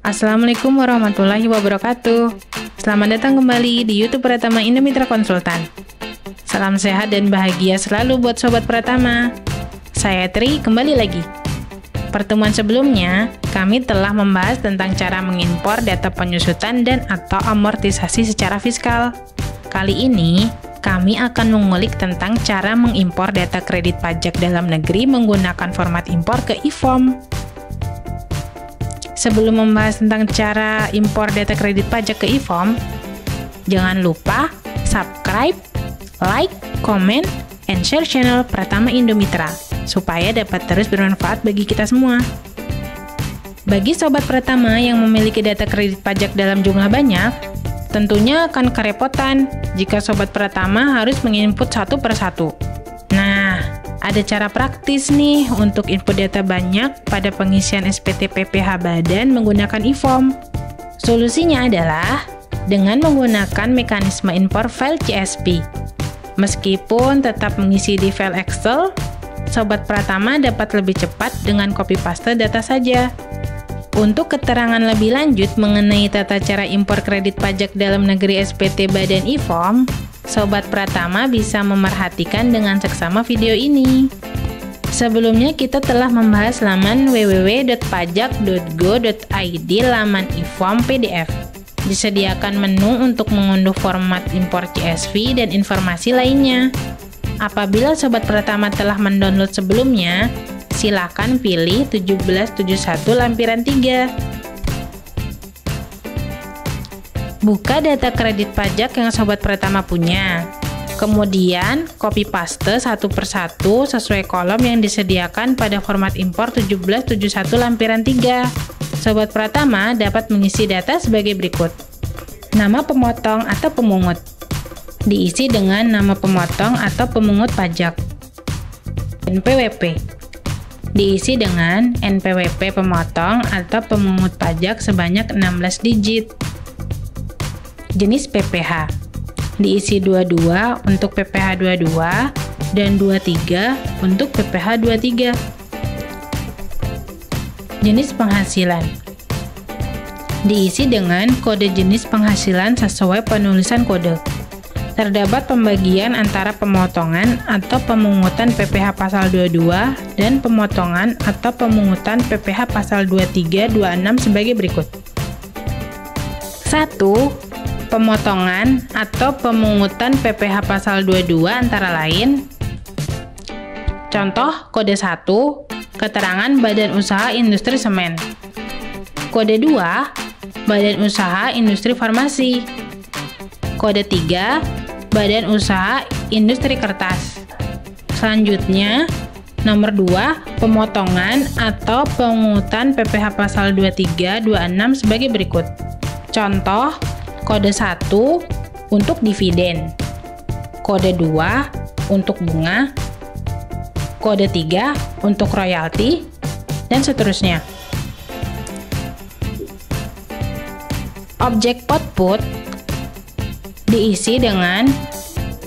Assalamualaikum warahmatullahi wabarakatuh. Selamat datang kembali di YouTube Pratama Indomitra Konsultan. Salam sehat dan bahagia selalu buat Sobat Pratama. Saya Tri kembali lagi. Pertemuan sebelumnya, kami telah membahas tentang cara mengimpor data penyusutan dan atau amortisasi secara fiskal. Kali ini, kami akan mengulik tentang cara mengimpor data kredit pajak dalam negeri menggunakan format impor ke e-form. Sebelum membahas tentang cara impor data kredit pajak ke e-form, jangan lupa subscribe, like, comment, and share channel Pratama Indomitra supaya dapat terus bermanfaat bagi kita semua. Bagi Sobat Pratama yang memiliki data kredit pajak dalam jumlah banyak, tentunya akan kerepotan jika Sobat Pratama harus menginput satu per satu. Nah, ada cara praktis nih untuk input data banyak pada pengisian SPT PPh Badan menggunakan e-form. Solusinya adalah dengan menggunakan mekanisme impor file CSV. Meskipun tetap mengisi di file Excel, Sobat Pratama dapat lebih cepat dengan copy paste data saja. Untuk keterangan lebih lanjut mengenai tata cara impor kredit pajak dalam negeri SPT Badan e-form, Sobat Pratama bisa memerhatikan dengan seksama video ini. Sebelumnya kita telah membahas laman www.pajak.go.id laman e-form PDF. Disediakan menu untuk mengunduh format impor CSV dan informasi lainnya. Apabila Sobat Pratama telah mendownload sebelumnya, silakan pilih 1771 lampiran 3. Buka data kredit pajak yang Sobat Pratama punya. Kemudian, copy paste satu persatu sesuai kolom yang disediakan pada format impor 1771 lampiran 3. Sobat Pratama dapat mengisi data sebagai berikut. Nama pemotong atau pemungut. Diisi dengan nama pemotong atau pemungut pajak. NPWP. Diisi dengan NPWP pemotong atau pemungut pajak sebanyak 16 digit. Jenis PPh. Diisi 22 untuk PPh 22 dan 23 untuk PPh 23. Jenis penghasilan. Diisi dengan kode jenis penghasilan sesuai penulisan kode. Terdapat pembagian antara pemotongan atau pemungutan PPh pasal 22 dan pemotongan atau pemungutan PPh pasal 23, 26 sebagai berikut. 1. Pemotongan atau pemungutan PPh pasal 22 antara lain. Contoh kode 1, keterangan Badan Usaha Industri Semen. Kode 2, Badan Usaha Industri Farmasi. Kode 3, Badan Usaha Industri Kertas. Selanjutnya, nomor 2, pemotongan atau pemungutan PPh pasal 23, 26 sebagai berikut. Contoh kode 1 untuk dividen, kode 2 untuk bunga, kode 3 untuk royalti, dan seterusnya. Objek output diisi dengan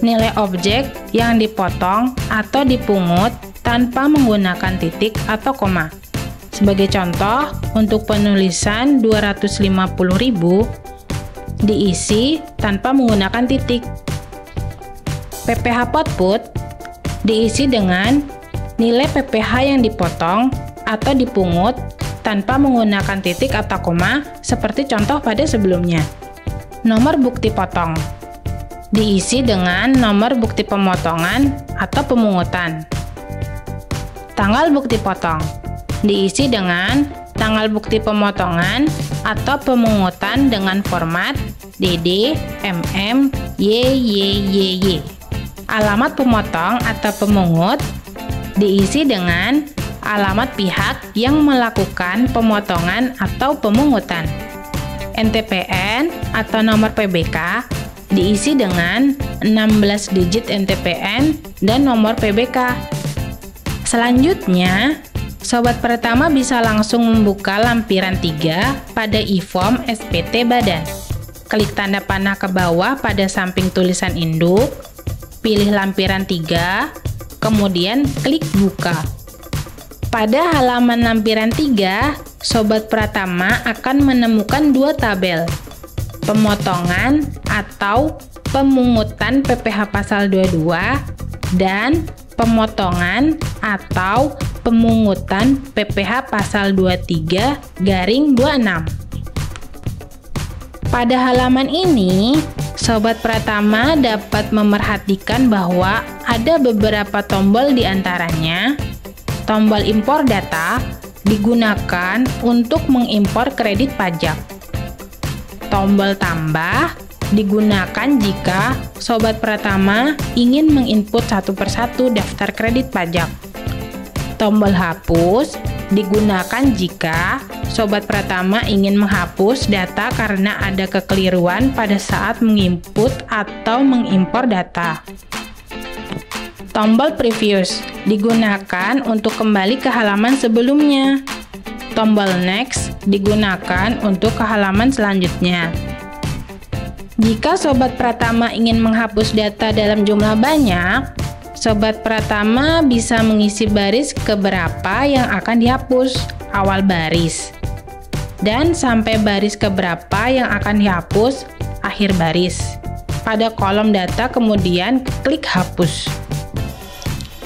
nilai objek yang dipotong atau dipungut tanpa menggunakan titik atau koma. Sebagai contoh, untuk penulisan 250.000 diisi tanpa menggunakan titik. PPh output diisi dengan nilai PPh yang dipotong atau dipungut tanpa menggunakan titik atau koma seperti contoh pada sebelumnya. Nomor bukti potong diisi dengan nomor bukti pemotongan atau pemungutan. Tanggal bukti potong diisi dengan tanggal bukti pemotongan atau pemungutan dengan format DD, MM, YYYY. Alamat pemotong atau pemungut diisi dengan alamat pihak yang melakukan pemotongan atau pemungutan. NTPN atau nomor PBK diisi dengan 16 digit NTPN dan nomor PBK. Selanjutnya, Sobat Pratama bisa langsung membuka lampiran 3 pada e-form SPT Badan. Klik tanda panah ke bawah pada samping tulisan induk, pilih lampiran 3, kemudian klik buka. Pada halaman lampiran 3, Sobat Pratama akan menemukan dua tabel, pemotongan atau pemungutan PPh pasal 22 dan pemotongan atau pemungutan PPh pasal 23/26. Pada halaman ini, Sobat Pratama dapat memerhatikan bahwa ada beberapa tombol di antaranya. Tombol impor data digunakan untuk mengimpor kredit pajak. Tombol tambah digunakan jika Sobat Pratama ingin menginput satu persatu daftar kredit pajak. Tombol hapus digunakan jika Sobat Pratama ingin menghapus data karena ada kekeliruan pada saat menginput atau mengimpor data. Tombol previous digunakan untuk kembali ke halaman sebelumnya. Tombol next digunakan untuk ke halaman selanjutnya. Jika Sobat Pratama ingin menghapus data dalam jumlah banyak, Sobat Pratama bisa mengisi baris keberapa yang akan dihapus, awal baris, dan sampai baris keberapa yang akan dihapus, akhir baris. Pada kolom data kemudian klik hapus.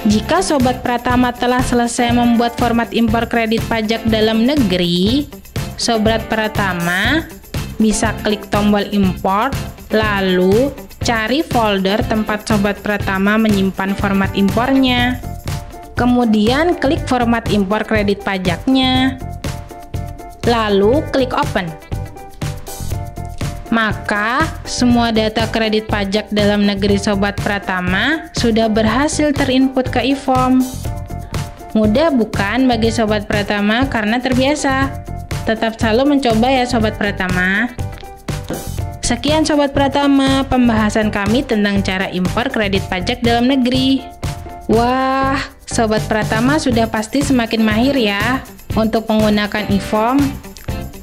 Jika Sobat Pratama telah selesai membuat format impor kredit pajak dalam negeri, Sobat Pratama bisa klik tombol import, lalu cari folder tempat Sobat Pratama menyimpan format impornya. Kemudian klik format impor kredit pajaknya. Lalu klik open. Maka semua data kredit pajak dalam negeri Sobat Pratama sudah berhasil terinput ke e-form. Mudah bukan bagi Sobat Pratama karena terbiasa. Tetap selalu mencoba ya Sobat Pratama. Sekian Sobat Pratama pembahasan kami tentang cara impor kredit pajak dalam negeri. Wah, Sobat Pratama sudah pasti semakin mahir ya untuk menggunakan e-form.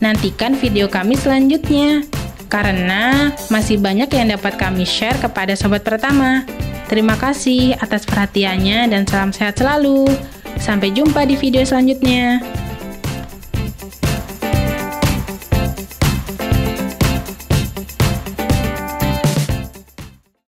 Nantikan video kami selanjutnya, karena masih banyak yang dapat kami share kepada Sobat Pratama. Terima kasih atas perhatiannya dan salam sehat selalu. Sampai jumpa di video selanjutnya.